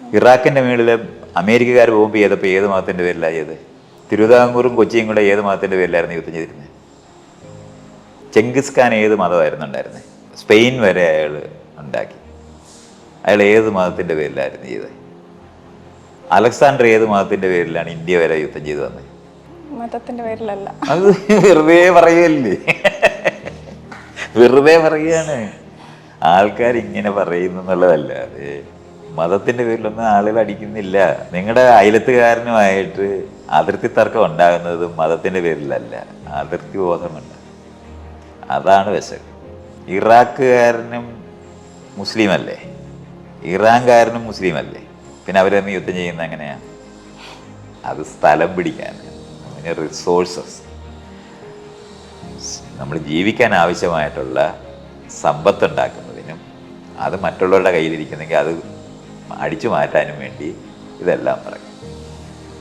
ഇറാഖിൻ്റെ മുകളിൽ അമേരിക്കക്കാർ ബോംബ് ചെയ്തപ്പോൾ ഏത് മതത്തിൻ്റെ പേരിലാണ് ചെയ്തത്? തിരുവിതാംകൂറും കൊച്ചിയും കൂടെ ഏത് മതത്തിൻ്റെ പേരിലായിരുന്നു യുദ്ധം ചെയ്തിരുന്നത്? ചെങ്കിസ് ഖാൻ ഏത് മതമായിരുന്നു ഉണ്ടായിരുന്നത്? സ്പെയിൻ വരെ അയാൾ ഉണ്ടാക്കി. അയാൾ ഏത് മതത്തിൻ്റെ പേരിലായിരുന്നു ചെയ്തത്? അലക്സാണ്ടർ ഏത് മതത്തിൻ്റെ പേരിലാണ് ഇന്ത്യ വരെ യുദ്ധം ചെയ്തു വന്നത്? മതത്തിന്റെ പേരിലല്ല. അത് വെറുതെ പറയുകയല്ലേ, വെറുതെ പറയുകയാണ്. ആൾക്കാർ ഇങ്ങനെ പറയുന്നു എന്നുള്ളതല്ല. അതെ, മതത്തിൻ്റെ പേരിലൊന്നും ആളുകൾ അടിക്കുന്നില്ല. നിങ്ങളുടെ അയലത്തുകാരനുമായിട്ട് അതിർത്തി തർക്കം ഉണ്ടാകുന്നത് മതത്തിൻ്റെ പേരിലല്ല, അതിർത്തി ബോധമുണ്ട്. അതാണ് വശം. ഇറാഖുകാരനും മുസ്ലിമല്ലേ, ഇറാൻകാരനും മുസ്ലിമല്ലേ, പിന്നെ അവരൊന്ന് യുദ്ധം ചെയ്യുന്നത് എങ്ങനെയാണ്? അത് സ്ഥലം പിടിക്കാൻ, അതിന് റിസോഴ്സസ്, നമ്മൾ ജീവിക്കാൻ ആവശ്യമായിട്ടുള്ള സമ്പത്തുണ്ടാക്കുന്നതിനും അത് മറ്റുള്ളവരുടെ കയ്യിലിരിക്കുന്നെങ്കിൽ അത് അടിച്ചു മാറ്റാനും വേണ്ടി ഇതെല്ലാം പറയും.